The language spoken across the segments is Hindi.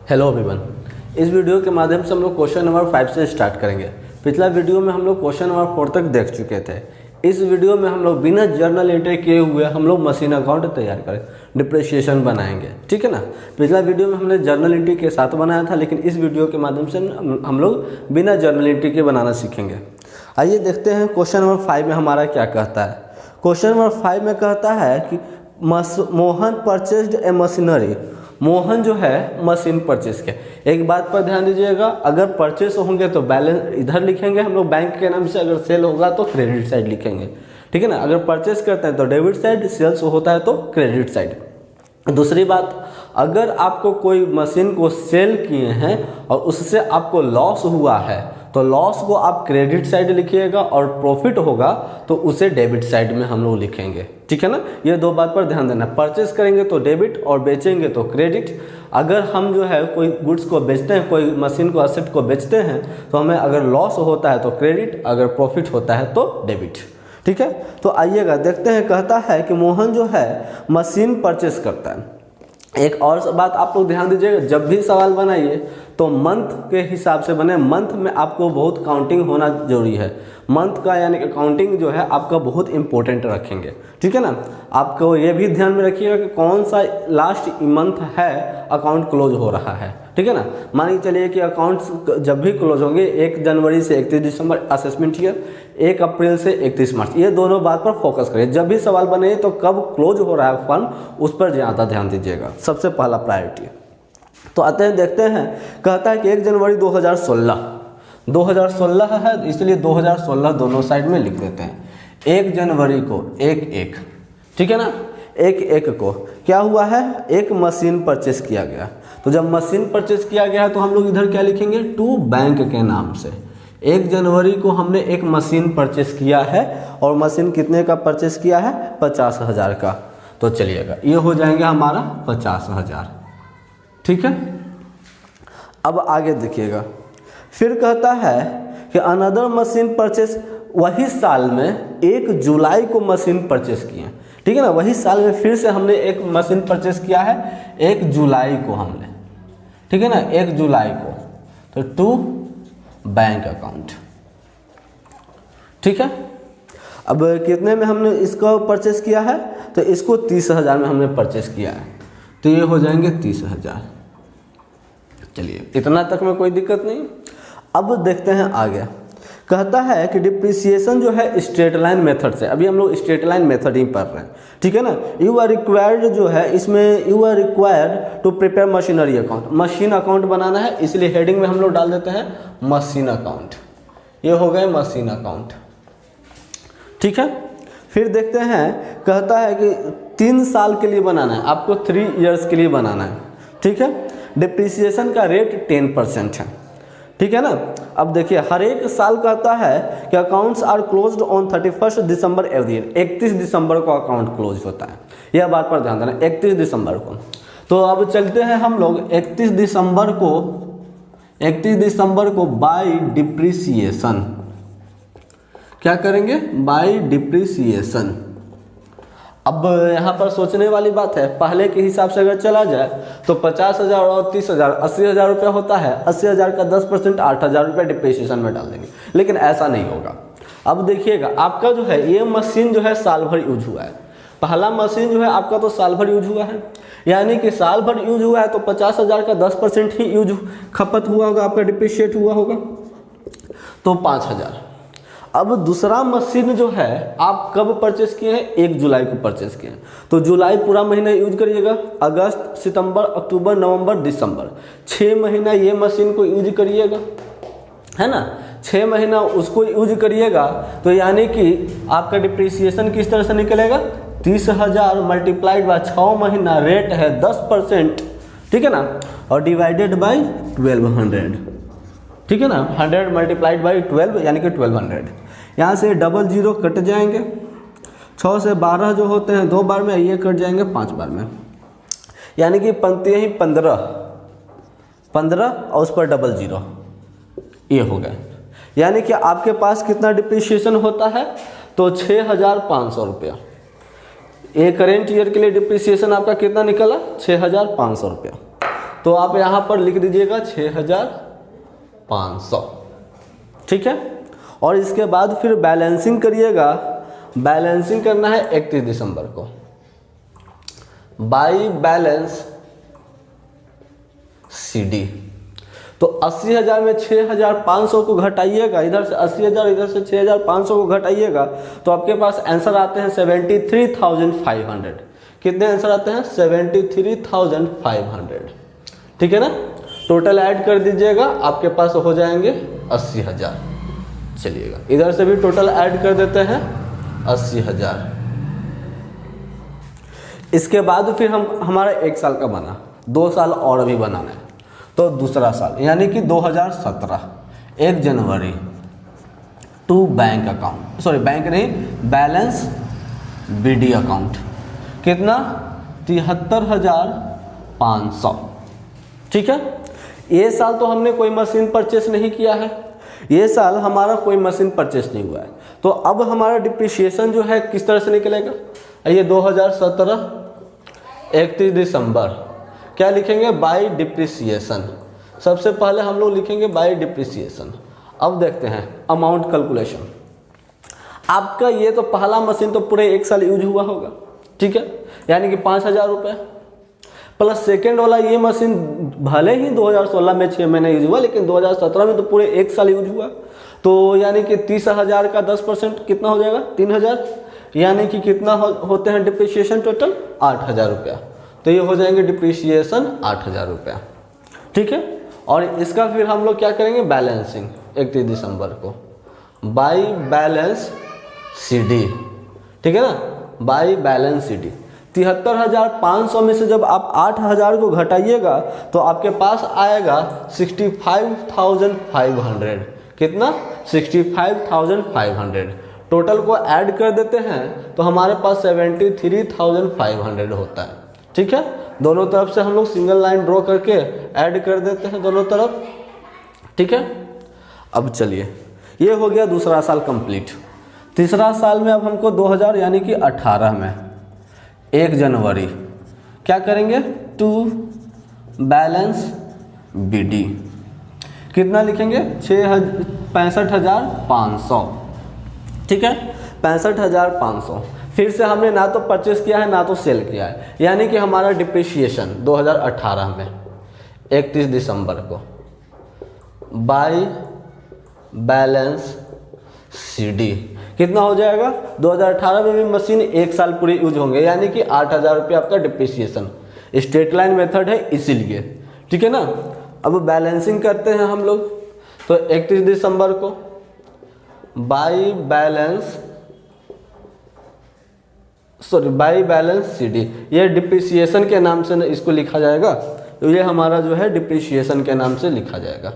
Hello everyone. इस वीडियो के माध्यम से हम लोग क्वेश्चन नंबर 5 से स्टार्ट करेंगे। पिछला वीडियो में हम लोग क्वेश्चन नंबर 4 तक देख चुके थे। इस वीडियो में हम लोग बिना जर्नल एंट्री किए हुए हम लोग मशीन अकाउंट तैयार करें, डिप्रिसिएशन बनाएंगे, ठीक है ना। पिछला वीडियो में हमने जर्नल एंट्री के साथ बनाया था, लेकिन इस वीडियो के माध्यम से हम लोग बिना जर्नल एंट्री के बनाना सीखेंगे। आइए देखते हैं क्वेश्चन नंबर 5 में हमारा क्या कहता है। क्वेश्चन नंबर 5 में कहता है कि मोहन परचेज्ड ए मशीनरी। मोहन जो है मशीन परचेज किया। एक बात पर ध्यान दीजिएगा, अगर परचेस होंगे तो बैलेंस इधर लिखेंगे हम लोग बैंक के नाम से, अगर सेल होगा तो क्रेडिट साइड लिखेंगे, ठीक है ना। अगर परचेस करते हैं तो डेबिट साइड, सेल्स होता है तो क्रेडिट साइड। दूसरी बात, अगर आपको कोई मशीन को सेल किए हैं और उससे आपको लॉस हुआ है तो लॉस को आप क्रेडिट साइड लिखिएगा, और प्रॉफिट होगा तो उसे डेबिट साइड में हम लोग लिखेंगे, ठीक है ना। ये दो बात पर ध्यान देना। परचेस करेंगे तो डेबिट और बेचेंगे तो क्रेडिट। अगर हम जो है कोई गुड्स को बेचते हैं, कोई मशीन को, असेट को बेचते हैं, तो हमें अगर लॉस होता है तो क्रेडिट, अगर प्रॉफिट होता है तो डेबिट, ठीक है। तो आइएगा देखते हैं। कहता है कि मोहन जो है मशीन परचेस करता है। एक और बात आप लोग ध्यान दीजिएगा, जब भी सवाल बनाइए तो मंथ के हिसाब से बने। मंथ में आपको बहुत काउंटिंग होना जरूरी है। मंथ का यानी कि काउंटिंग जो है आपका बहुत इंपॉर्टेंट रखेंगे, ठीक है ना। आपको ये भी ध्यान में रखिएगा कि कौन सा लास्ट मंथ है अकाउंट क्लोज हो रहा है, ठीक है ना। मान के चलिए कि अकाउंट्स जब भी क्लोज होंगे 1 जनवरी से 31 दिसंबर असेसमेंट ईयर, 1 अप्रैल से 31 मार्च, ये दोनों बात पर फोकस करिए। जब भी सवाल बने तो कब क्लोज हो रहा है फर्म, उस पर ज़्यादा ध्यान दीजिएगा, सबसे पहला प्रायोरिटी। तो आते हैं देखते हैं। कहता है कि 1 जनवरी 2016 है, इसलिए 2016 दोनों साइड में लिख देते हैं। 1 जनवरी को 1/1, ठीक है ना। 1/1 को क्या हुआ है, एक मशीन परचेस किया गया। तो जब मशीन परचेस किया गया है तो हम लोग इधर क्या लिखेंगे, टू बैंक के नाम से। 1 जनवरी को हमने एक मशीन परचेस किया है, और मशीन कितने का परचेस किया है, 50,000 का। तो चलिएगा ये हो जाएंगे हमारा 50,000, ठीक है। अब आगे देखिएगा, फिर कहता है कि अनदर मशीन परचेस, वही साल में 1 जुलाई को मशीन परचेस किए, ठीक है ना। वही साल में फिर से हमने एक मशीन परचेस किया है 1 जुलाई को हमने, ठीक है ना, 1 जुलाई को। तो टू बैंक अकाउंट, ठीक है। अब कितने में हमने इसको परचेस किया है, तो इसको 30,000 में हमने परचेस किया है, तो ये हो जाएंगे 30,000। चलिए इतना तक में कोई दिक्कत नहीं। अब देखते हैं आगे। कहता है कि डिप्रिसिएशन जो है स्ट्रेट लाइन मेथड से, अभी हम लोग स्ट्रेट लाइन मेथड ही पढ़ रहे हैं, ठीक है ना। यू आर रिक्वायर्ड जो है इसमें, you are required to prepare machinery account. Machine account बनाना है, इसलिए हेडिंग में हम लोग डाल देते हैं मशीन अकाउंट। ये हो गए मशीन अकाउंट, ठीक है। फिर देखते हैं, कहता है कि 3 साल के लिए बनाना है, आपको 3 इयर्स के लिए बनाना है, ठीक है। डिप्रिसिएशन का रेट 10% है, ठीक है ना। अब देखिए हर एक साल कहता है कि accounts are closed on 31 December every year. 31 दिसंबर को अकाउंट क्लोज होता है, यह बात पर ध्यान देना, 31 दिसंबर को। तो अब चलते हैं हम लोग 31 दिसंबर को बाय डिप्रिसिएशन क्या करेंगे, बाय डिप्रिसिएशन। अब यहाँ पर सोचने वाली बात है, पहले के हिसाब से अगर चला जाए तो 50,000 और 30,000 80,000 रुपया होता है। 80,000 का 10% 8,000 रुपया डिप्रिसिएशन में डाल देंगे, लेकिन ऐसा नहीं होगा। अब देखिएगा आपका जो है ये मशीन जो है साल भर यूज हुआ है। पहला मशीन जो है आपका तो साल भर यूज हुआ है, यानी कि साल भर यूज हुआ है तो 50,000 का 10% ही यूज खपत हुआ होगा, आपका डिप्रिशिएट हुआ होगा, तो 5,000। अब दूसरा मशीन जो है आप कब परचेस किए हैं, 1 जुलाई को परचेस किए हैं, तो जुलाई पूरा महीना यूज करिएगा। अगस्त, सितंबर, अक्टूबर, नवंबर, दिसंबर, 6 महीना ये मशीन को यूज करिएगा, है ना। 6 महीना उसको यूज करिएगा, तो यानी कि आपका डिप्रिसिएशन किस तरह से निकलेगा, 30,000 मल्टीप्लाइड बाय 6 महीना, रेट है 10%, ठीक है ना, और डिवाइडेड बाई 1200, ठीक है ना। 100 मल्टीप्लाइड बाई 12 यानी कि 1200। यहाँ से 00 कट जाएंगे, 6 से 12 जो होते हैं 2 बार में, ये कट जाएंगे 5 बार में, यानी कि पंक्ति ही 15 और उस पर 00, ये हो गए। यानी कि आपके पास कितना डिप्रिसिएशन होता है, तो 6,500 रुपया। ये करेंट ईयर के लिए डिप्रिसिएशन आपका कितना निकला, 6,500 रुपया। तो आप यहाँ पर लिख दीजिएगा 6500, ठीक है। और इसके बाद फिर बैलेंसिंग करिएगा। बैलेंसिंग करना है 31 दिसंबर को। बाई बैलेंस CD, तो 80,000 में 6,500 को घटाइएगा, इधर से 80,000 इधर से 6,500 को घटाइएगा, तो आपके पास आंसर आते हैं 73,500। कितने आंसर आते हैं? 73,500, ठीक है ना। टोटल ऐड कर दीजिएगा, आपके पास हो जाएंगे 80,000। चलिएगा इधर से भी टोटल ऐड कर देते हैं 80,000। इसके बाद फिर हमारा 1 साल का बना, 2 साल और भी बनाना है। तो दूसरा साल यानी कि 2017 1 जनवरी to bank account, sorry bank नहीं, बैलेंस BD अकाउंट, कितना? 73,500, ठीक है। ये साल तो हमने कोई मशीन परचेस नहीं किया है, ये साल हमारा कोई मशीन परचेस नहीं हुआ है। तो अब हमारा डिप्रिसिएशन जो है किस तरह से निकलेगा? ये 2017 31 दिसंबर क्या लिखेंगे? By depreciation. सबसे पहले हम लोग लिखेंगे बाय डिप्रिसिएशन। अब देखते हैं अमाउंट कैलकुलेशन। आपका ये तो पहला मशीन तो पूरे 1 साल यूज हुआ होगा, ठीक है, यानी कि 5,000 रुपये, प्लस सेकेंड वाला ये मशीन भले ही 2016 में 6 महीने यूज हुआ, लेकिन 2017 में तो पूरे 1 साल यूज हुआ। तो यानी कि 30,000 का 10% कितना हो जाएगा? 3,000, यानी कि कितना होते हैं डिप्रिसिएशन टोटल? 8,000 रुपया। तो ये हो जाएंगे डिप्रिसिएशन 8,000 रुपया, ठीक है। और इसका फिर हम लोग क्या करेंगे? बैलेंसिंग 31 दिसंबर को बाई बैलेंस CD, ठीक है ना, बाई बैलेंस CD। 73,500 में से जब आप 8,000 को घटाइएगा तो आपके पास आएगा 65,500। कितना? 65,500। टोटल को ऐड कर देते हैं तो हमारे पास 73,500 होता है, ठीक है। दोनों तरफ से हम लोग सिंगल लाइन ड्रॉ करके ऐड कर देते हैं दोनों तरफ, ठीक है। अब चलिए, ये हो गया दूसरा साल कंप्लीट। तीसरा साल में अब हमको 2000 यानी कि 18 में 1 जनवरी क्या करेंगे? टू बैलेंस BD, कितना लिखेंगे? 65,500, ठीक है, 65,500। फिर से हमने ना तो परचेस किया है ना तो सेल किया है, यानी कि हमारा डिप्रिसिएशन 2018 में 31 दिसंबर को बाय बैलेंस CD कितना हो जाएगा? 2018 में भी मशीन 1 साल पूरी यूज होंगे, यानी कि 8,000 रुपये आपका डिप्रिसिएशन। स्ट्रेट लाइन मेथड है इसीलिए, ठीक है ना। अब बैलेंसिंग करते हैं हम लोग। तो 31 दिसंबर को बाय बैलेंस CD, ये डिप्रिसिएशन के नाम से इसको लिखा जाएगा। तो ये हमारा जो है डिप्रिसिएशन के नाम से लिखा जाएगा,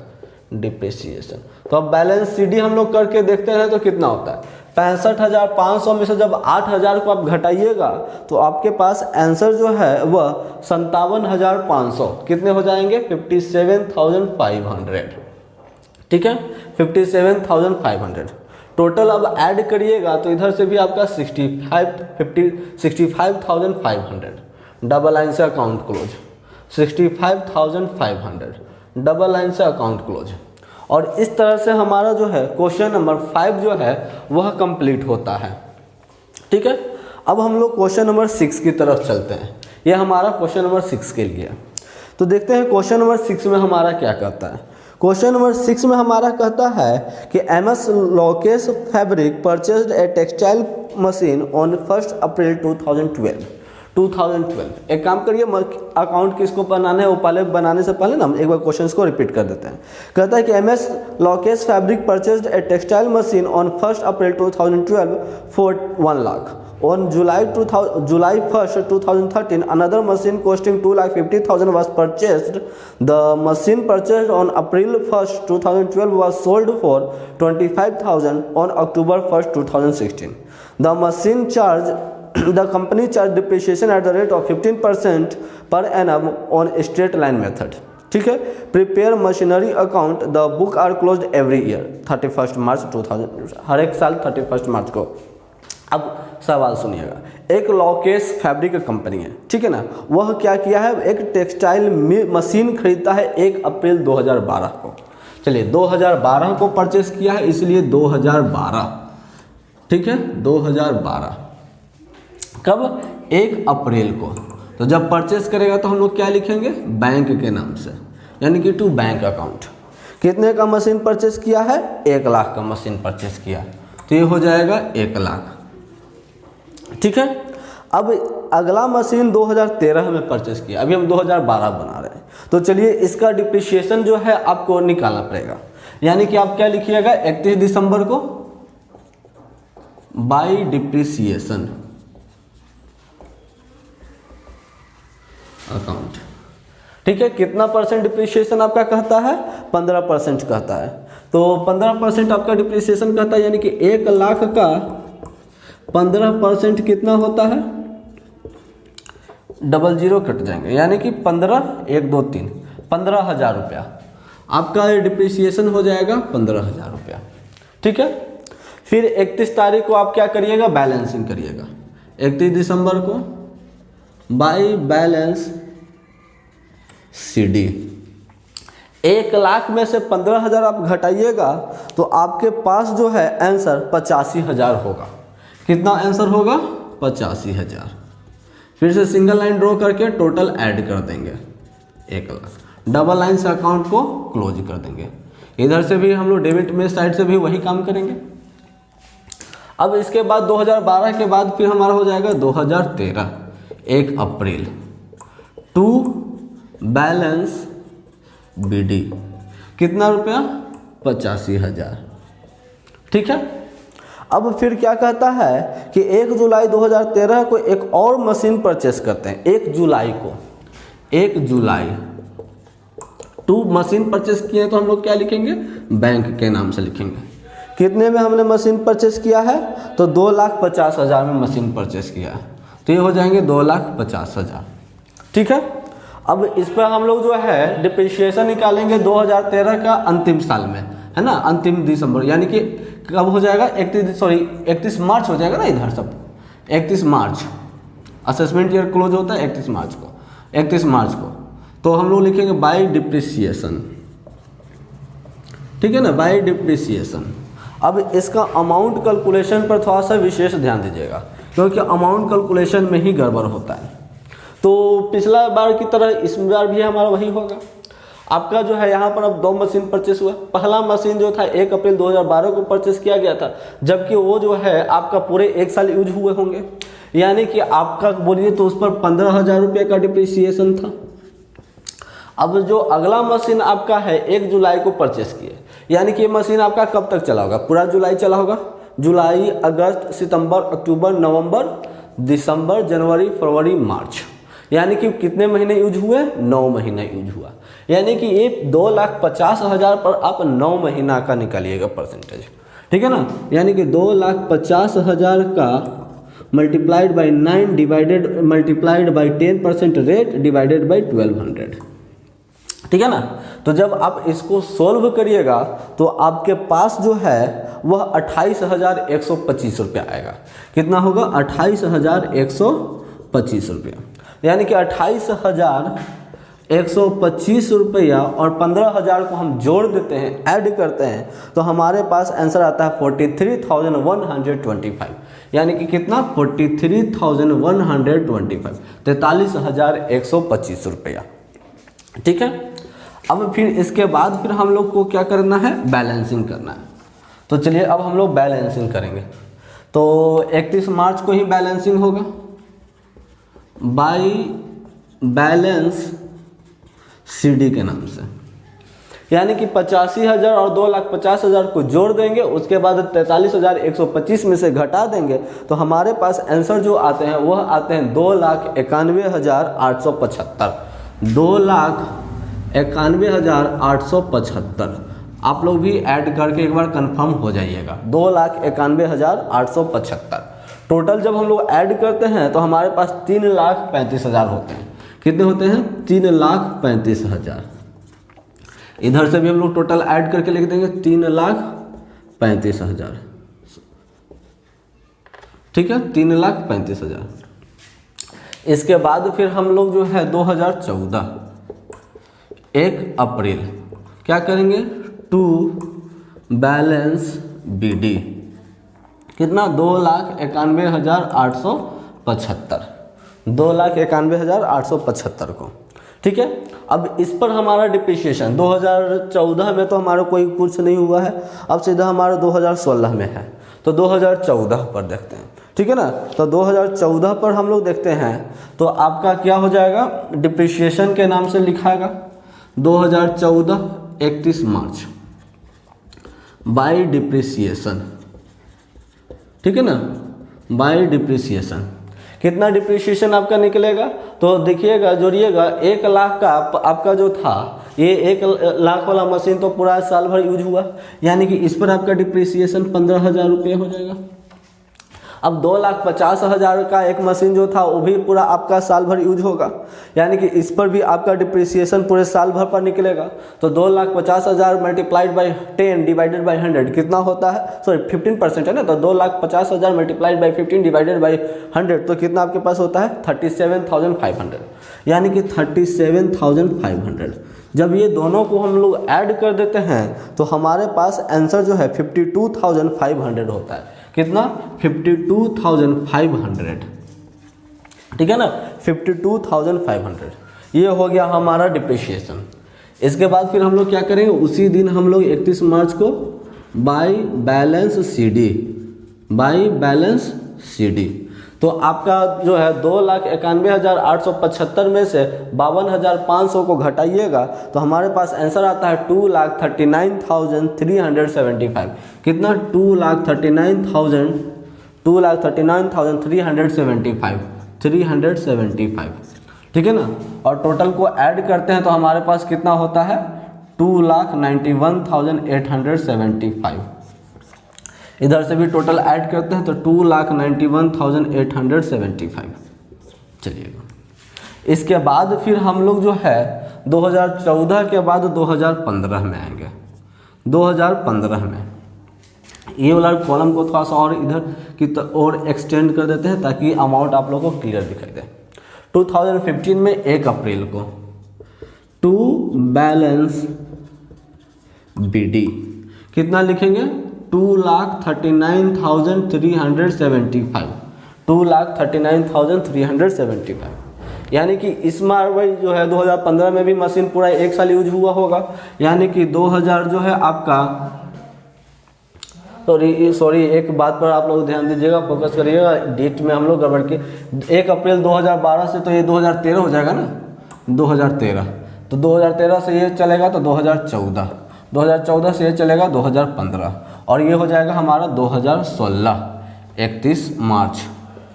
डिप्रिसिएशन। तो अब बैलेंस CD हम लोग करके देखते हैं तो कितना होता है? 65,500 में से जब 8,000 को आप घटाइएगा तो आपके पास आंसर जो है वह 57,500 कितने हो जाएंगे? 57,500, ठीक है, 57,500। टोटल अब ऐड करिएगा तो इधर से भी आपका 65,500। डबल लाइन से अकाउंट क्लोज, 65,500 डबल लाइन से अकाउंट क्लोज। और इस तरह से हमारा जो है क्वेश्चन नंबर 5 जो है वह कंप्लीट होता है, ठीक है। अब हम लोग क्वेश्चन नंबर 6 की तरफ चलते हैं। यह हमारा क्वेश्चन नंबर 6 के लिए। तो देखते हैं क्वेश्चन नंबर 6 में हमारा क्या कहता है। क्वेश्चन नंबर 6 में हमारा कहता है कि MS Lokesh fabric purchased a textile machine on 1 अप्रैल 2012। एक काम करिए, अकाउंट किसको बनाना है वो पहले बनाने से पहले ना हम एक बार क्वेश्चंस को रिपीट कर देते हैं। कहता है कि MS Lokesh fabric purchased a textile machine on 1 April 2012 for 1 lakh. On July 1st, 2013, another machine costing 2,50,000 was purchased. The machine purchased on April 1st, 2012 was sold for 25,000 on October 1st, 2016. The machine the company charged depreciation at the rate of 15% per annum on straight line method. ठीक है। Prepare machinery account, the book are closed every year 31 March 2000, हर एक साल 31 मार्च को। अब सवाल सुनिएगा। एक लॉकेश फैब्रिक कंपनी है, ठीक है ना, वह क्या किया है, एक टेक्सटाइल मशीन खरीदता है 1 अप्रैल 2012 को। चलिए 2012 को परचेस किया है, इसलिए 2012, ठीक है, 2012 कब, 1 अप्रैल को। तो जब परचेस करेगा तो हम लोग क्या लिखेंगे, बैंक के नाम से, यानी कि टू बैंक अकाउंट। कितने का मशीन परचेस किया है, 1 लाख का मशीन परचेस किया, तो ये हो जाएगा 1 लाख, ठीक है। अब अगला मशीन 2013 में परचेस किया, अभी हम 2012 बना रहे हैं, तो चलिए इसका डिप्रिसिएशन जो है आपको निकालना पड़ेगा। यानी कि आप क्या लिखिएगा, 31 दिसंबर को बाय डिप्रिसिएशन अकाउंट, ठीक है। कितना परसेंट डिप्रिसिएशन आपका कहता है, 15% कहता है, तो 15% आपका डिप्रिसिएशन कहता है, यानी कि 1 लाख का 15% कितना होता है, 00 कट जाएंगे, यानी कि 15, 1, 2, 3, 15,000 रुपया आपका डिप्रिसिएशन हो जाएगा, 15,000 रुपया, ठीक है। फिर 31 तारीख को आप क्या करिएगा, बैलेंसिंग करिएगा, 31 दिसंबर को बाय बैलेंस CD। 1 लाख में से 15,000 आप घटाइएगा तो आपके पास जो है आंसर 85,000 होगा। कितना आंसर होगा, 85,000। फिर से सिंगल लाइन ड्रॉ करके टोटल ऐड कर देंगे, 1 लाख, डबल लाइन से अकाउंट को क्लोज कर देंगे। इधर से भी हम लोग डेबिट में साइड से भी वही काम करेंगे। अब इसके बाद 2012 के बाद फिर हमारा हो जाएगा 2013 1 अप्रैल टू बैलेंस BD, कितना रुपया, 85,000, ठीक है। अब फिर क्या कहता है कि 1 जुलाई 2013 को एक और मशीन परचेस करते हैं, 1 जुलाई को, 1 जुलाई टू मशीन परचेस किए, तो हम लोग क्या लिखेंगे, बैंक के नाम से लिखेंगे। कितने में हमने मशीन परचेस किया है, तो 2,50,000 में मशीन परचेस किया है, तो ये हो जाएंगे 2,50,000, ठीक है। अब इस पर हम लोग जो है डिप्रिसिएशन निकालेंगे 2013 का अंतिम साल में, है ना, अंतिम दिसंबर, यानी कि कब हो जाएगा, 31 मार्च हो जाएगा ना, इधर सब 31 मार्च, असेसमेंट ईयर क्लोज होता है 31 मार्च को, 31 मार्च को, तो हम लोग लिखेंगे बाय डिप्रिसिएशन, ठीक है ना, बाय डिप्रिसिएशन। अब इसका अमाउंट कैलकुलेशन पर थोड़ा सा विशेष ध्यान दीजिएगा, क्योंकि अमाउंट कैलकुलेशन में ही गड़बड़ होता है। तो पिछला बार की तरह इस बार भी हमारा वही होगा। आपका जो है यहाँ पर अब 2 मशीन परचेस हुआ। पहला मशीन जो था 1 अप्रैल 2012 को परचेस किया गया था, जबकि वो जो है आपका पूरे 1 साल यूज हुए होंगे, यानी कि आपका बोलिए तो उस पर 15,000 रुपये का डिप्रिसिएशन था। अब जो अगला मशीन आपका है 1 जुलाई को परचेस किए, यानी कि ये मशीन आपका कब तक चला होगा, पूरा जुलाई चला होगा, जुलाई, अगस्त, सितंबर, अक्टूबर, नवंबर, दिसंबर, जनवरी, फरवरी, मार्च, यानी कि कितने महीने यूज हुए, 9 महीने यूज हुआ। यानी कि ये 2,50,000 पर आप 9 महीना का निकालिएगा परसेंटेज, ठीक है ना, यानी कि 2,50,000 का multiplied by 9 multiplied by 10% rate divided by 1200, ठीक है ना। तो जब आप इसको सोल्व करिएगा तो आपके पास जो है वह 28,125 रुपया आएगा। कितना होगा, 28,125 रुपया, यानी कि 28,125 रुपया और 15,000 को हम जोड़ देते हैं, ऐड करते हैं, तो हमारे पास आंसर आता है 43,125, यानी कि कितना, 43,125, 43,125 रुपया, ठीक है। अब फिर इसके बाद फिर हम लोग को क्या करना है, बैलेंसिंग करना है। तो चलिए अब हम लोग बैलेंसिंग करेंगे। तो 31 मार्च को ही बैलेंसिंग होगा बाय बैलेंस CD के नाम से, यानी कि 85,000 और 2,50,000 को जोड़ देंगे, उसके बाद 43,125 में से घटा देंगे, तो हमारे पास आंसर जो आते हैं वह आते हैं 2,91,875, 2,91,875। आप लोग भी ऐड करके एक बार कंफर्म हो जाइएगा, 2,91,875। टोटल जब हम लोग ऐड करते हैं तो हमारे पास 3,35,000 होते हैं। कितने होते हैं, 3,35,000। इधर से भी हम लोग टोटल ऐड करके लिख देंगे 3,35,000, ठीक है, 3,35,000। इसके बाद फिर हम लोग जो है 2014 1 अप्रैल क्या करेंगे, टू बैलेंस BD कितना, 2,91,875, 2,91,875 को। ठीक है, अब इस पर हमारा डिप्रिसिएशन 2014 में तो हमारा कोई कुछ नहीं हुआ है, अब सीधा हमारा 2016 में है, तो 2014 पर देखते हैं। ठीक है ना, तो 2014 पर हम लोग देखते हैं तो आपका क्या हो जाएगा, डिप्रिसिएशन के नाम से लिखाएगा 2014 31 मार्च बाय डिप्रिसिएशन। ठीक है ना, बाय डिप्रिसिएशन कितना डिप्रिसिएशन आपका निकलेगा, तो देखिएगा जोड़िएगा 1 लाख का आपका जो था, ये 1 लाख वाला मशीन तो पूरा साल भर यूज हुआ, यानी कि इस पर आपका डिप्रिसिएशन 15,000 रुपये हो जाएगा। अब 2,50,000 का एक मशीन जो था वो भी पूरा आपका साल भर यूज होगा, यानी कि इस पर भी आपका डिप्रिसिएशन पूरे साल भर पर निकलेगा। तो 2,50,000 मल्टीप्लाइड बाई 10 डिवाइडेड बाई 100 कितना होता है, सॉरी 15% है ना, तो 2,50,000 मल्टीप्लाइड बाई 15 डिवाइडेड बाई 100 तो कितना आपके पास होता है 37,500, यानी कि 37,500। जब ये दोनों को हम लोग ऐड कर देते हैं तो हमारे पास आंसर जो है 52,500 होता है। कितना, 52,500। ठीक है ना, 52,500 ये हो गया हमारा डिप्रिसिएशन। इसके बाद फिर हम लोग क्या करेंगे, उसी दिन हम लोग 31 मार्च को बाय बैलेंस CD, तो आपका जो है 2,91,875 में से 52,500 को घटाइएगा तो हमारे पास आंसर आता है 2,39,375। कितना, 2,39,375। ठीक है ना, और टोटल को ऐड करते हैं तो हमारे पास कितना होता है 2,91,875। इधर से भी टोटल ऐड करते हैं तो 2,91,875। चलिएगा, इसके बाद फिर हम लोग जो है 2014 के बाद 2015 में आएंगे। 2015 में ये वाला कॉलम को थोड़ा सा और इधर की और एक्सटेंड कर देते हैं ताकि अमाउंट आप लोगों को क्लियर दिखाई दे। 2015 में 1 अप्रैल को टू बैलेंस BD कितना लिखेंगे, 2,39,375, 2,39,375, यानी कि इस मार्वल जो है 2015 में भी मशीन पूरा 1 साल यूज हुआ होगा, यानी कि 2000 जो है आपका, सॉरी एक बात पर आप लोग ध्यान दीजिएगा, फोकस करिएगा, डेट में हम लोग गड़बड़ के 1 अप्रैल 2012 से तो ये 2013 हो जाएगा ना, 2013, तो 2013 से ये चलेगा तो 2014, 2014 से ये चलेगा 2015, और ये हो जाएगा हमारा 2016 31 मार्च,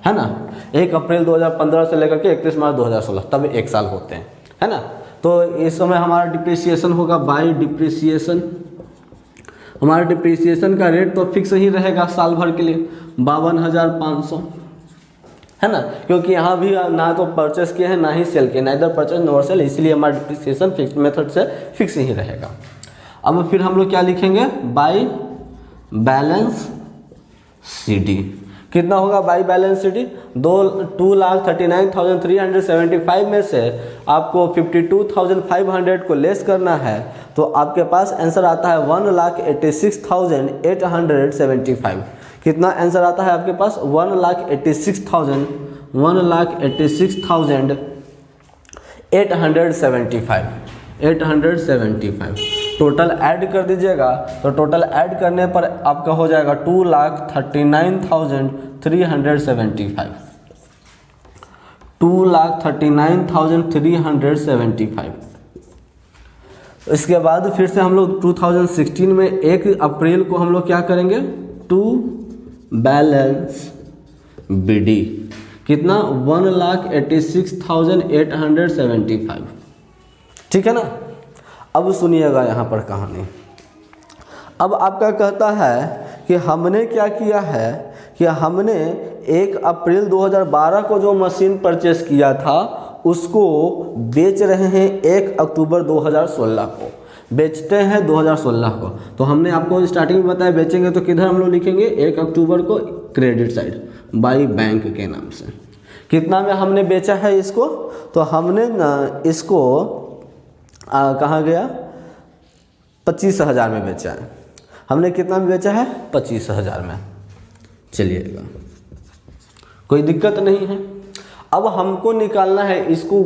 है ना। 1 अप्रैल 2015 से लेकर के 31 मार्च 2016 तब 1 साल होते हैं, है ना। तो इस समय हमारा डिप्रिसिएशन होगा बाय डिप्रिसिएशन। हमारा डिप्रिसिएशन का रेट तो फिक्स ही रहेगा साल भर के लिए 52,500, है ना, क्योंकि यहाँ भी ना तो परचेस किए हैं ना ही सेल किए, नाइदर परचेस नॉर सेल, इसलिए हमारा डिप्रिसिएशन फिक्स मेथड से फिक्स ही रहेगा। अब फिर हम लोग क्या लिखेंगे, बाय बैलेंस CD कितना होगा, बाय बैलेंस CD 2,39,375 में से आपको 52,500 को लेस करना है तो आपके पास आंसर आता है 1,86,875। कितना आंसर आता है आपके पास, 1,86,875। टोटल ऐड कर दीजिएगा तो टोटल ऐड करने पर आपका हो जाएगा 2,39,375, 2,39,375। इसके बाद फिर से हम लोग 2016 में 1 अप्रैल को हम लोग क्या करेंगे, टू बैलेंस BD कितना, 1,86,875। ठीक है ना। अब सुनिएगा यहाँ पर कहानी। अब आपका कहता है कि हमने क्या किया है कि हमने 1 अप्रैल 2012 को जो मशीन परचेस किया था उसको बेच रहे हैं 1 अक्टूबर 2016 को। बेचते हैं 2016 को। तो हमने आपको स्टार्टिंग में बताया बेचेंगे तो किधर हम लोग लिखेंगे 1 अक्टूबर को क्रेडिट साइड बाई बैंक के नाम से। कितना में हमने बेचा है इसको, तो हमने ना इसको कहाँ गया 25,000 में बेचा है। हमने कितना में बेचा है 25,000 में। चलिएगा कोई दिक्कत नहीं है। अब हमको निकालना है इसको,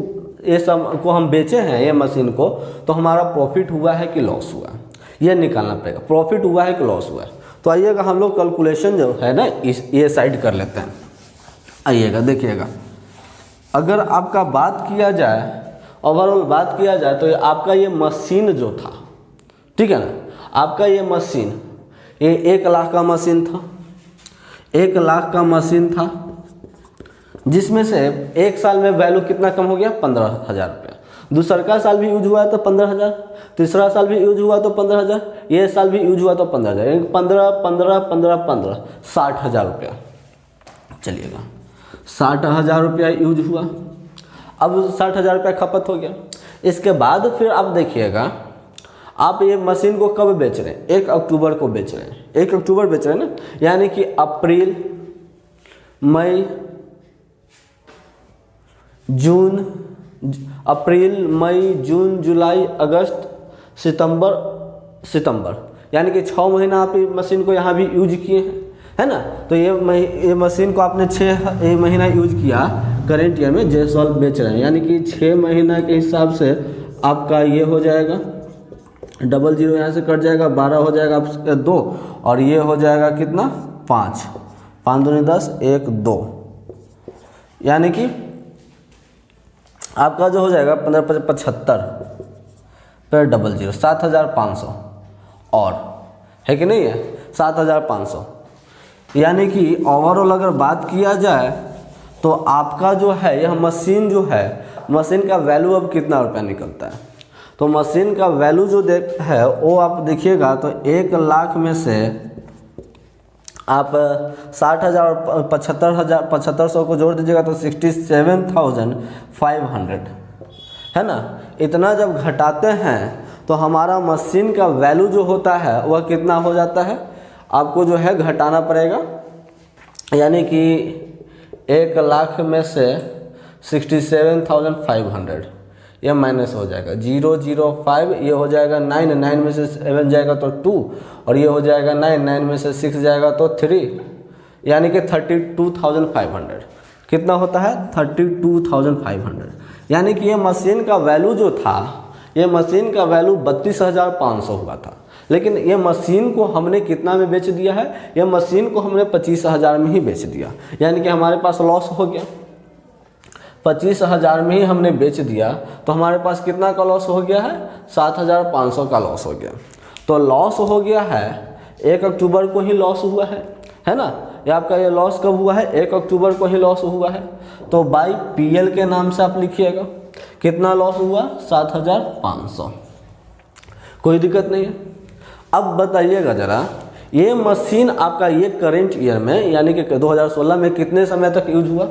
ये सब को हम बेचे हैं ये मशीन को, तो हमारा प्रॉफिट हुआ है कि लॉस हुआ, ये निकालना पड़ेगा। प्रॉफिट हुआ है कि लॉस हुआ है। तो आइएगा हम लोग कैलकुलेशन जो है ना ये साइड कर लेते हैं। आइएगा देखिएगा, अगर आपका बात किया जाए ओवरऑल बात किया जाए तो आपका ये मशीन जो था, ठीक है ना, आपका ये मशीन ये 1 लाख का मशीन था, 1 लाख का मशीन था, जिसमें से एक साल में वैल्यू कितना कम हो गया 15,000 रुपया। दूसरा का साल भी यूज हुआ तो 15,000, तीसरा साल भी यूज हुआ तो 15,000, ये साल भी यूज हुआ तो 15,000, 15 15 15 15 60,000 रुपया। चलिएगा 60,000 रुपया यूज हुआ। अब 60,000 रुपया खपत हो गया। इसके बाद फिर आप देखिएगा, आप ये मशीन को कब बेच रहे हैं 1 अक्टूबर को बेच रहे हैं, 1 अक्टूबर बेच रहे हैं ना, यानी कि अप्रैल मई जून, अप्रैल मई जून जुलाई अगस्त सितंबर, यानी कि 6 महीना आप मशीन को यहाँ भी यूज किए हैं, है ना। तो ये मशीन को आपने 6 महीना यूज किया करेंट ईयर में, जे साल बेच रहे हैं, यानी कि 6 महीना के हिसाब से आपका ये हो जाएगा, 00 यहाँ से कट जाएगा, 12 हो जाएगा आपका 2, और ये हो जाएगा कितना 5, 5 दूनी 10, 1 2, यानी कि आपका जो हो जाएगा 15 फिर 00 7,500 और है कि नहीं है 7,500। यानी कि ओवरऑल अगर बात किया जाए तो आपका जो है यह मशीन जो है, मशीन का वैल्यू अब कितना रुपया निकलता है। तो मशीन का वैल्यू जो है वो आप देखिएगा तो 1 लाख में से आप 60,000 और 75,000 को जोड़ दीजिएगा तो 67,500 है ना। इतना जब घटाते हैं तो हमारा मशीन का वैल्यू जो होता है वह कितना हो जाता है, आपको जो है घटाना पड़ेगा, यानी कि 1 लाख में से 67,500 ये माइनस हो जाएगा, 005 ये हो जाएगा 9, 9 में से 7 जाएगा तो 2, और ये हो जाएगा 9, 9 में से 6 जाएगा तो 3, यानी कि 32,500 कितना होता है 32,500। यानी कि ये मशीन का वैल्यू जो था, ये मशीन का वैल्यू 32,500 हुआ था, लेकिन ये मशीन को हमने कितना में बेच दिया है, ये मशीन को हमने 25,000 में ही बेच दिया, यानी कि हमारे पास लॉस हो गया। 25,000 में ही हमने बेच दिया तो हमारे पास कितना का लॉस हो गया है 7,500 का लॉस हो गया। तो लॉस हो गया है 1 अक्टूबर को ही लॉस हुआ है ना। ये आपका ये लॉस कब हुआ है 1 अक्टूबर को ही लॉस हुआ है। तो बाई PL के नाम से आप लिखिएगा कितना लॉस हुआ 7,500, कोई दिक्कत नहीं है। अब बताइएगा ज़रा, ये मशीन आपका ये करेंट ईयर में यानी कि 2016 में कितने समय तक यूज हुआ,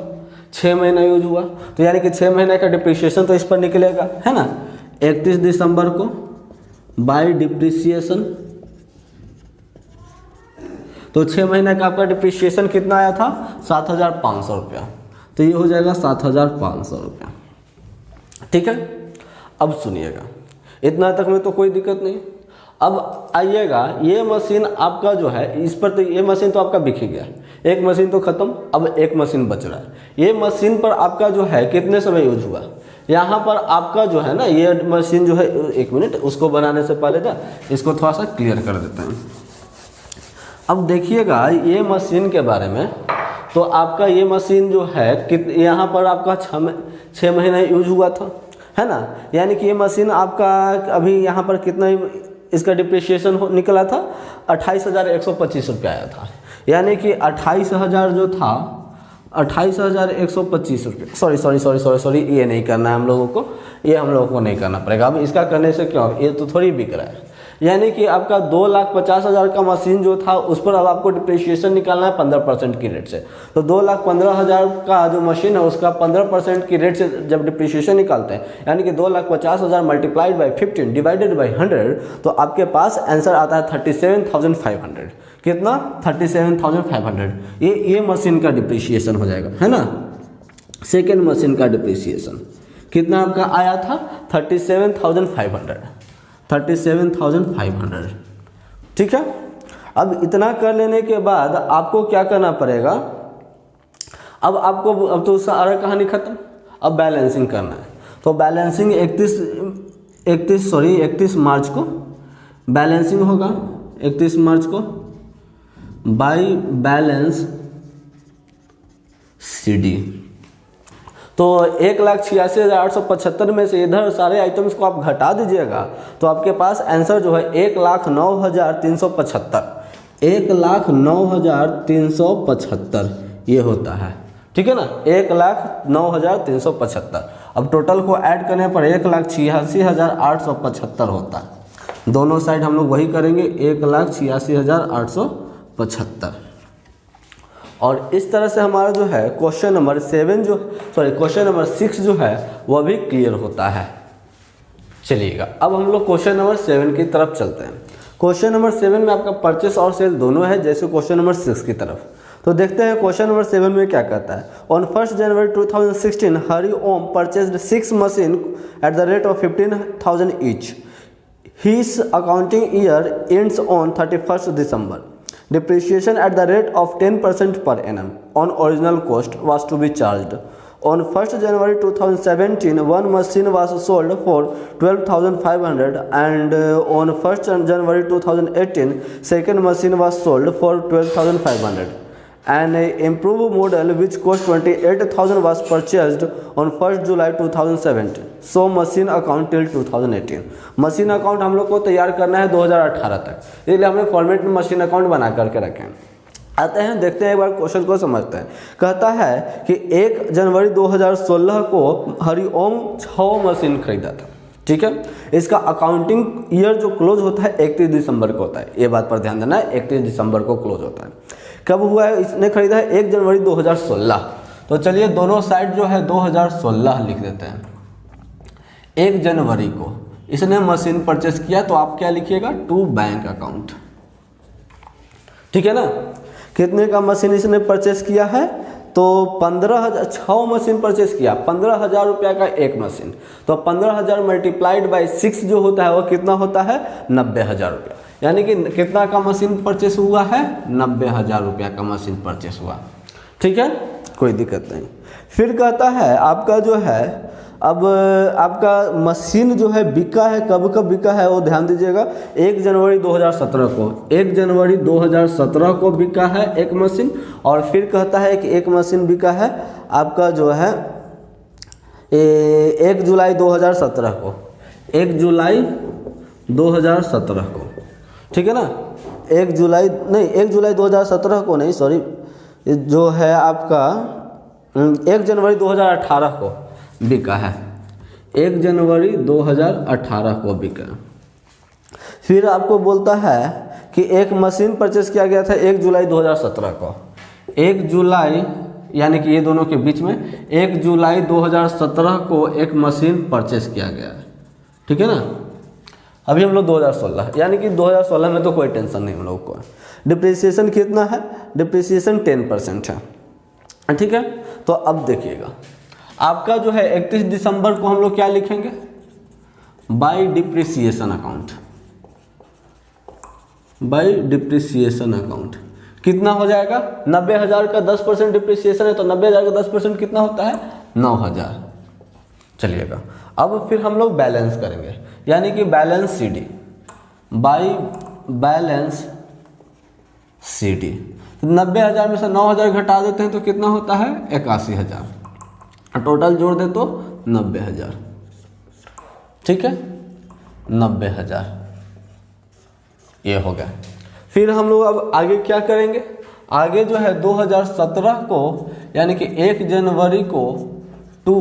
6 महीना यूज हुआ। तो यानी कि 6 महीने का डिप्रिसिएशन तो इस पर निकलेगा, है ना। 31 दिसंबर को बाई डिप्रिसिएशन, तो 6 महीने का आपका डिप्रिसिएशन कितना आया था 7,500 रुपया। तो ये हो जाएगा 7,500 रुपया, ठीक है। अब सुनिएगा, इतना तक में तो कोई दिक्कत नहीं। अब आइएगा, ये मशीन आपका जो है इस पर, तो ये मशीन तो आपका बिक ही गया, एक मशीन तो ख़त्म, अब एक मशीन बच रहा है। ये मशीन पर आपका जो है कितने समय यूज हुआ, यहाँ पर आपका जो है ना ये मशीन जो है, एक मिनट उसको बनाने से पहले ना इसको थोड़ा सा क्लियर कर देते हैं। अब देखिएगा ये मशीन के बारे में, तो आपका ये मशीन जो है यहाँ पर आपका 6 महीने यूज हुआ था, है ना। यानी कि ये मशीन आपका अभी यहाँ पर कितना इसका डिप्रिसिएशन निकला था 28,125 रुपया आया था। यानी कि 28,000 जो था 28,125 रुपये, सॉरी ये नहीं करना है हम लोगों को, ये हम लोगों को नहीं करना पड़ेगा। अब इसका करने से क्या, ये तो थोड़ी बिक रहा है, यानी कि आपका 2,50,000 का मशीन जो था उस पर अब आपको डिप्रिसिएशन निकालना है 15% की रेट से। तो 2,15,000 का जो मशीन है उसका 15% की रेट से जब डिप्रिसिएशन निकालते हैं, यानी कि 2,50,000 मल्टीप्लाइड बाई 15 डिवाइडेड बाई 100, तो आपके पास आंसर आता है 37,500। कितना? 37,500। ये मशीन का डिप्रिसिएशन हो जाएगा, है ना। सेकेंड मशीन का डिप्रिसिएशन कितना आपका आया था? 37,500। 37,500, ठीक है। अब इतना कर लेने के बाद आपको क्या करना पड़ेगा? अब तो सारा कहानी खत्म, अब बैलेंसिंग करना है। तो बैलेंसिंग 31 मार्च को बैलेंसिंग होगा, 31 मार्च को बाई बैलेंस CD। तो 1,86,875 में से इधर सारे आइटम्स को आप घटा दीजिएगा तो आपके पास आंसर जो है 1,09,375। 1,09,375 ये होता है, ठीक है ना। 1,09,375। अब टोटल को ऐड करने पर 1,86,875 होता है। दोनों साइड हम लोग वही करेंगे, 1,86,875। और इस तरह से हमारा जो है क्वेश्चन नंबर 6 जो है वह भी क्लियर होता है। चलिएगा अब हम लोग क्वेश्चन नंबर 7 की तरफ चलते हैं। क्वेश्चन नंबर 7 में आपका परचेस और सेल दोनों है जैसे क्वेश्चन नंबर 6 की तरफ। तो देखते हैं क्वेश्चन नंबर 7 में क्या कहता है। On 1 January 2016 Hari Om purchased 6 machine at the rate of 15,000 each. His accounting year ends on 31st December. Depreciation at the rate of 10% per annum on original cost was to be charged. On 1st January 2017, one machine was sold for 12,500 and on 1st January 2018, second machine was sold for 12,500. An improved model which cost 28,000 was purchased on 1st July 2017. So machine account till 2018. Machine account हम लोग को तैयार करना है 2018 तक, इसलिए हमने फॉर्मेट में मशीन अकाउंट बना करके रखे हैं। आते हैं देखते हैं एक बार क्वेश्चन को समझते हैं। कहता है कि 1 जनवरी 2016 को हरिओम 6 मशीन खरीदा था, ठीक है। इसका अकाउंटिंग ईयर जो क्लोज होता है 31 दिसंबर को होता है, ये बात पर ध्यान देना है, 31 दिसंबर को क्लोज होता है। कब हुआ है? इसने खरीदा है 1 जनवरी 2016। तो चलिए दोनों साइड जो है 2016 लिख देते हैं। 1 जनवरी को इसने मशीन परचेस किया तो आप क्या लिखिएगा? टू बैंक अकाउंट, ठीक है ना। कितने का मशीन इसने परचेस किया है? तो 15,000, 6 मशीन परचेस किया, 15,000 रुपया का एक मशीन। तो 15,000 मल्टीप्लाइड बाई 6 जो होता है वो कितना होता है? 90,000 रुपया। यानी कि कितना का मशीन परचेस हुआ है? 90,000 रुपया का मशीन परचेस हुआ, ठीक है, कोई दिक्कत नहीं। फिर कहता है आपका जो है, अब आपका मशीन जो है बिका है, कब कब बिका है वो ध्यान दीजिएगा। 1 जनवरी 2017 को, 1 जनवरी 2017 को बिका है एक मशीन। और फिर कहता है कि एक मशीन बिका है आपका जो है 1 जुलाई 2017 को, 1 जुलाई 2017 को, ठीक है ना। 1 जुलाई 2017 को नहीं, सॉरी, जो है आपका 1 जनवरी 2018 को बिका है, 1 जनवरी 2018 को बिका। फिर आपको बोलता है कि एक मशीन परचेस किया गया था 1 जुलाई 2017 को, 1 जुलाई यानी कि ये दोनों के बीच में 1 जुलाई 2017 को एक मशीन परचेस किया गया है, ठीक है ना। अभी हम लोग 2016 यानी कि 2016 में तो कोई टेंशन नहीं हम लोग को। डिप्रिसिएशन कितना है? डिप्रिसिएशन 10% है, ठीक है। तो अब देखिएगा आपका जो है 31 दिसंबर को हम लोग क्या लिखेंगे? By depreciation account, by depreciation account कितना हो जाएगा? 90,000 का 10% डिप्रिसिएशन है तो 90,000 का 10% कितना होता है? 9,000। चलिएगा अब फिर हम लोग बैलेंस करेंगे, यानी कि balance CD, by balance CD। 90,000 में से 9,000 घटा देते हैं तो कितना होता है? 81,000। टोटल जोड़ दे तो 90,000, ठीक है, 90,000 ये हो गया। फिर हम लोग अब आगे क्या करेंगे? आगे जो है 2017 को यानी कि 1 जनवरी को टू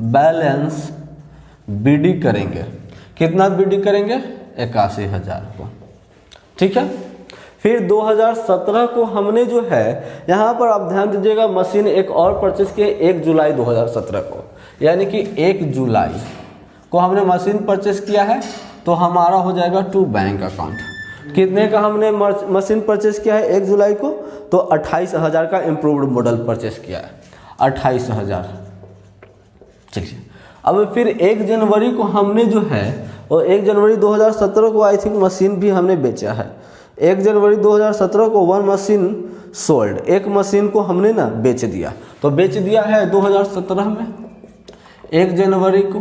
बैलेंस BD करेंगे। कितना BD करेंगे? 81,000 को। ठीक है, फिर 2017 को हमने जो है यहाँ पर आप ध्यान दीजिएगा मशीन एक और परचेस किए 1 जुलाई 2017 को, यानी कि 1 जुलाई को हमने मशीन परचेस किया है। तो हमारा हो जाएगा टू बैंक अकाउंट। कितने का हमने मशीन परचेस किया है 1 जुलाई को? तो 28,000 का इम्प्रूव्ड मॉडल परचेस किया है, 28,000। ठीक है, अब फिर 1 जनवरी को हमने जो है, और 1 जनवरी 2017 को आई थिंक मशीन भी हमने बेचा है। 1 जनवरी 2017 को 1 मशीन सोल्ड, एक मशीन को हमने ना बेच दिया। तो बेच दिया है 2017 में 1 जनवरी को।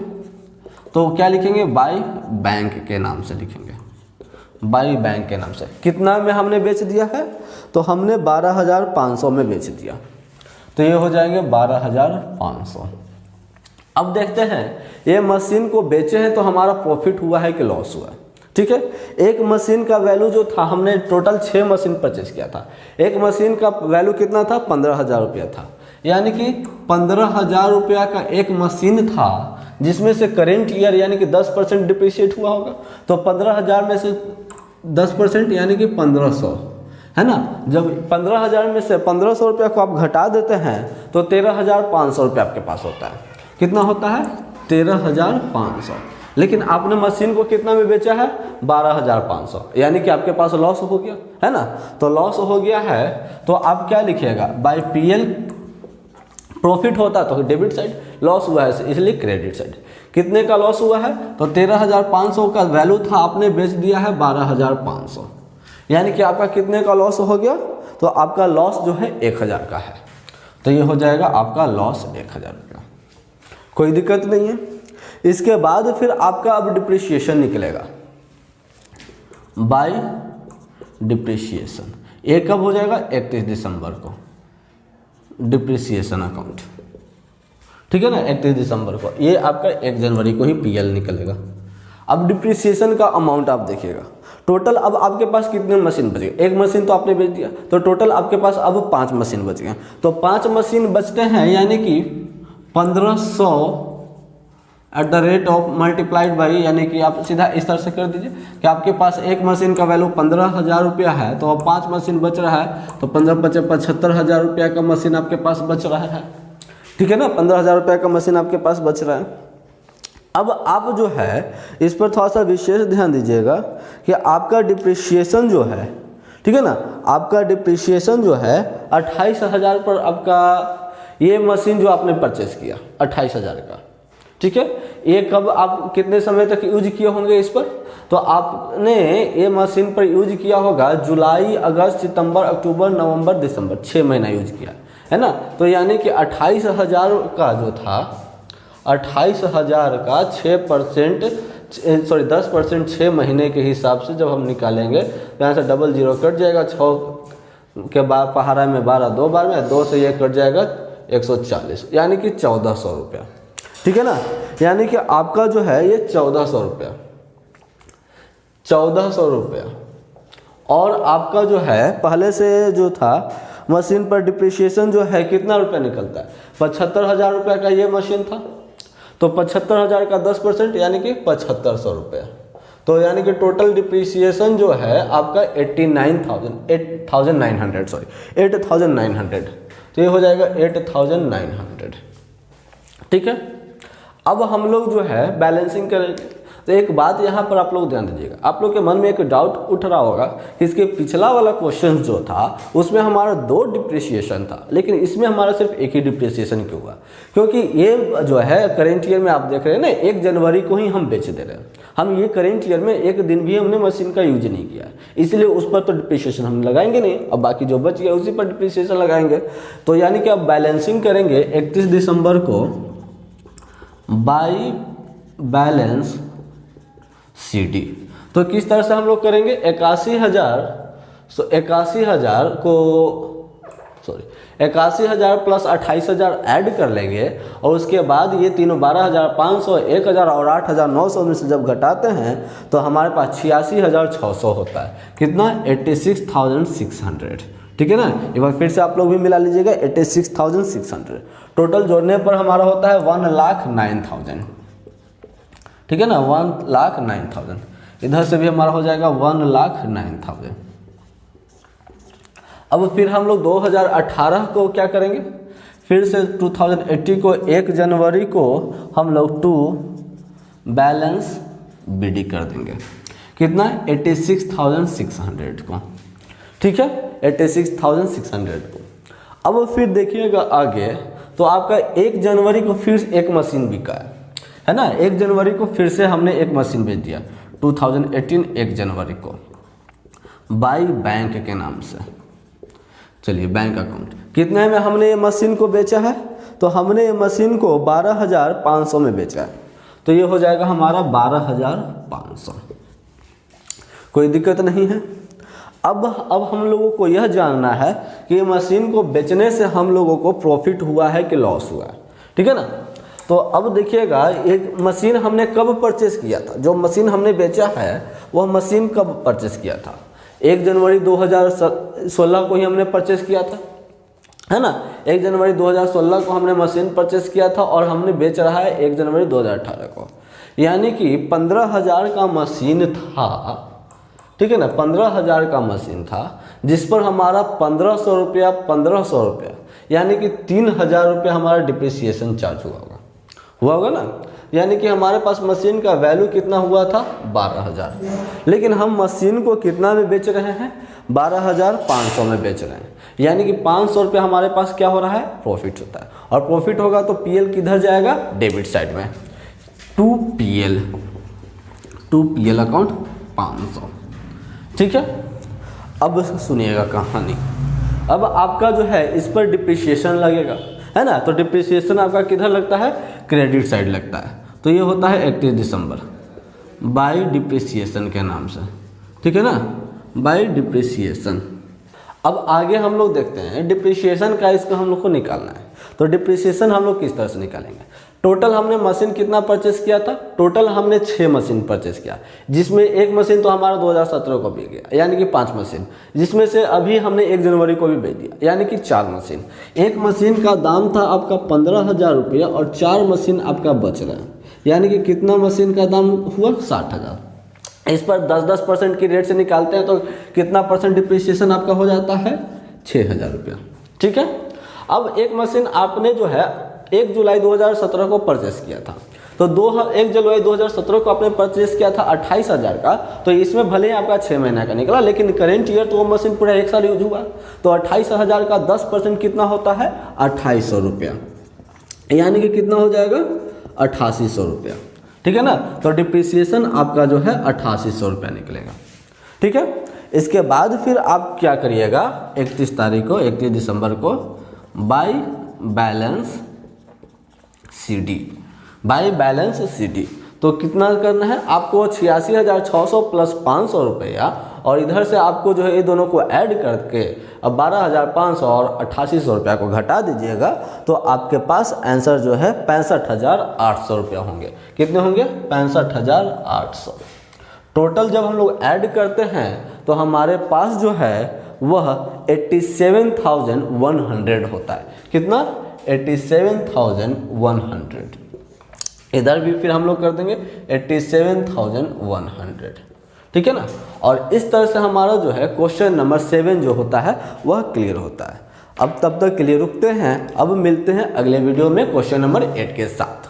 तो क्या लिखेंगे? बाय बैंक के नाम से लिखेंगे, बाय बैंक के नाम से। कितना में हमने बेच दिया है? तो हमने 12,500 में बेच दिया। तो ये हो जाएंगे 12,500। अब देखते हैं ये मशीन को बेचे हैं तो हमारा प्रॉफिट हुआ है कि लॉस हुआ है। ठीक है, एक मशीन का वैल्यू जो था, हमने टोटल 6 मशीन परचेज किया था। एक मशीन का वैल्यू कितना था? 15,000 रुपया था, यानी कि 15,000 रुपया का एक मशीन था, जिसमें से करेंट ईयर यानी कि 10% डिप्रिशिएट हुआ होगा। तो 15,000 में से 10% यानी कि 1,500 है ना। जब 15,000 में से 1,500 रुपया को आप घटा देते हैं तो 13,500 रुपया आपके पास होता है। कितना होता है? 13,500। लेकिन आपने मशीन को कितना में बेचा है? 12,500, यानी कि आपके पास लॉस हो गया है ना। तो लॉस हो गया है तो आप क्या लिखिएगा? Bye PL. प्रॉफिट होता तो डेबिट साइड, लॉस हुआ है इसलिए क्रेडिट साइड। कितने का लॉस हुआ है? तो 13,500 का वैल्यू था, आपने बेच दिया है 12,500, यानी कि आपका कितने का लॉस हो गया? तो आपका लॉस जो है 1,000 का है। तो ये हो जाएगा आपका लॉस 1,000 रुपया। कोई दिक्कत नहीं है। इसके बाद फिर आपका अब डिप्रिसिएशन निकलेगा बाय डिप्रिसिएशन। ये कब हो जाएगा? 31 दिसंबर को डिप्रिसिएशन अकाउंट। ठीक है ना, 31 दिसंबर को। ये आपका 1 जनवरी को ही पीएल निकलेगा। अब डिप्रिसिएशन का अमाउंट आप देखिएगा टोटल। अब आपके पास कितने मशीन बच गए? एक मशीन तो आपने बेच दिया, तो टोटल आपके पास अब 5 मशीन बच गए। तो 5 मशीन बचते हैं, यानी कि 1,500 eight the rate of multiplied by, यानी कि आप सीधा इस तरह से कर दीजिए कि आपके पास एक मशीन का वैल्यू 15,000 रुपया है, तो अब 5 मशीन बच रहा है, तो 75,000 रुपया का मशीन आपके पास बच रहा है। ठीक है ना, 15,000 रुपया का मशीन आपके पास बच रहा है। अब आप जो है इस पर थोड़ा सा विशेष ध्यान दीजिएगा कि आपका डिप्रिशिएशन जो है, ठीक है ना, आपका डिप्रिशिएशन जो है 28,000 पर आपका ये मशीन जो आपने परचेस किया 28,000 का। ठीक है, ये कब आप कितने समय तक यूज किए होंगे इस पर? तो आपने ये मशीन पर यूज किया होगा जुलाई, अगस्त, सितंबर, अक्टूबर, नवंबर, दिसंबर, 6 महीना यूज किया है ना। तो यानी कि 28,000 का जो था, 28,000 का 10% 6 महीने के हिसाब से जब हम निकालेंगे तो यहाँ से डबल जीरो कट जाएगा, 6 के बाद पहाड़ा में 12 2 बार में 2 से ये कट जाएगा 140, यानी कि 1,400 रुपया। ठीक है ना, यानी कि आपका जो है ये 1,400 रुपया, 1,400 रुपया। और आपका जो है पहले से जो था मशीन पर डिप्रिशिएशन जो है कितना रुपया निकलता है? 75,000 रुपया का ये मशीन था, तो 75,000 का 10% यानी कि 7,500 रुपया। तो यानी कि टोटल डिप्रिसिएशन जो है आपका 8,900। तो ये हो जाएगा 8,900। ठीक है, अब हम लोग जो है बैलेंसिंग करेंगे। तो एक बात यहाँ पर आप लोग ध्यान दीजिएगा, आप लोग के मन में एक डाउट उठ रहा होगा कि इसके पिछला वाला क्वेश्चन जो था उसमें हमारा 2 डिप्रिसिएशन था, लेकिन इसमें हमारा सिर्फ एक ही डिप्रिसिएशन क्यों हुआ? क्योंकि ये जो है करेंट ईयर में आप देख रहे हैं ना, 1 जनवरी को ही हम बेच दे रहे हैं। हम ये करेंट ईयर में एक दिन भी हमने मशीन का यूज नहीं किया, इसलिए उस पर तो डिप्रिसिएशन हम लगाएंगे नहीं। अब बाकी जो बच गया उसी पर डिप्रिसिएशन लगाएंगे। तो यानी कि अब बैलेंसिंग करेंगे 31 दिसंबर को बाई बैलेंस CD। तो किस तरह से हम लोग करेंगे? 81,000 प्लस 28,000 ऐड कर लेंगे, और उसके बाद ये तीनों 12,500, 1,000 और 8,900 में से जब घटाते हैं तो हमारे पास 86,600 होता है। कितना? 86,600। ठीक है ना, एक बार फिर से आप लोग भी मिला लीजिएगा 86,600। टोटल जोड़ने पर हमारा होता है 1,09,000। ठीक है ना, 1,09,000। इधर से भी हमारा हो जाएगा 1,09,000। अब फिर हम लोग 2018 को क्या करेंगे, फिर से 2080 को 1 जनवरी को हम लोग टू बैलेंस BD कर देंगे। कितना, 86,600 को, ठीक है, 86,600 को। अब फिर देखिएगा आगे, तो आपका 1 जनवरी को फिर एक मशीन बिका है ना, 1 जनवरी को फिर से हमने एक मशीन बेच दिया 2018 1 जनवरी को बाई बैंक के नाम से। चलिए बैंक अकाउंट, कितने में हमने ये मशीन को बेचा है, तो हमने ये मशीन को 12,500 में बेचा है, तो ये हो जाएगा हमारा 12,500। कोई दिक्कत नहीं है। अब हम लोगों को यह जानना है कि ये मशीन को बेचने से हम लोगों को प्रॉफिट हुआ है कि लॉस हुआ है, ठीक है ना। तो अब देखिएगा, एक मशीन हमने कब परचेस किया था, जो मशीन हमने बेचा है वह मशीन कब परचेस किया था, 1 जनवरी 2016 को ही हमने परचेस किया था, है ना। 1 जनवरी 2016 को हमने मशीन परचेस किया था और हमने बेच रहा है 1 जनवरी 2018 को, यानी कि 15,000 का मशीन था, ठीक है ना, 15,000 का मशीन था, जिस पर हमारा 1,500 रुपया यानी कि 3,000 रुपया हमारा डिप्रिसिएशन चार्ज हुआ होगा ना। यानी कि हमारे पास मशीन का वैल्यू कितना हुआ था, 12,000, लेकिन हम मशीन को कितना में बेच रहे हैं, 12,500 में बेच रहे हैं, यानी कि 500 रुपया हमारे पास क्या हो रहा है, प्रॉफिट होता है। और प्रॉफिट होगा तो PL किधर जाएगा, डेबिट साइड में, टू PL अकाउंट 500, ठीक है। अब सुनिएगा कहानी, अब आपका जो है इस पर डिप्रिसिएशन लगेगा, है ना, तो डिप्रिसिएशन आपका किधर लगता है, क्रेडिट साइड लगता है, तो ये होता है 31 दिसंबर बाय डिप्रिसिएशन के नाम से, ठीक है ना, बाय डिप्रिसिएशन। अब आगे हम लोग देखते हैं डिप्रिसिएशन का, इसको हम लोग को निकालना है। तो डिप्रिसिएशन हम लोग किस तरह से निकालेंगे, टोटल हमने मशीन कितना परचेस किया था, टोटल हमने 6 मशीन परचेस किया, जिसमें एक मशीन तो हमारा 2017 को बिक गया, यानी कि 5 मशीन, जिसमें से अभी हमने 1 जनवरी को भी बेच दिया, यानी कि 4 मशीन। एक मशीन का दाम था आपका 15,000 रुपया और 4 मशीन आपका बच रहा है, यानी कि कितना मशीन का दाम हुआ, 60,000। इस पर 10% की रेट से निकालते हैं तो कितना परसेंट डिप्रिसिएशन आपका हो जाता है, 6,000 रुपया, ठीक है। अब एक मशीन आपने जो है 1 जुलाई 2017 को परचेस किया था, तो 1 जुलाई 2017 को आपने परचेस किया था 28,000 का, तो इसमें भले ही आपका 6 महीना का निकला, लेकिन करेंट ईयर तो वो मशीन पूरा 1 साल यूज हुआ, तो 28,000 का 10% कितना होता है, 2,800 रुपया, यानी कि कितना हो जाएगा, 8,800 रुपया, ठीक है ना। तो डिप्रिसिएशन आपका जो है 8,800 रुपया निकलेगा, ठीक है। इसके बाद फिर आप क्या करिएगा, 31 दिसंबर को बाय बैलेंस CD, तो कितना करना है आपको, 86,600 प्लस 500 रुपया, और इधर से आपको जो है ये दोनों को ऐड करके अब 12,500 और 8,800 रुपया को घटा दीजिएगा, तो आपके पास आंसर जो है 65,800 रुपया होंगे। कितने होंगे, 65,800। टोटल जब हम लोग ऐड करते हैं तो हमारे पास जो है वह 87,100 होता है। कितना, 87,100। इधर भी फिर हम लोग कर देंगे 87,100, ठीक है ना। और इस तरह से हमारा जो है क्वेश्चन नंबर 7 जो होता है वह क्लियर होता है। अब तब तक के लिए रुकते हैं, अब मिलते हैं अगले वीडियो में क्वेश्चन नंबर 8 के साथ।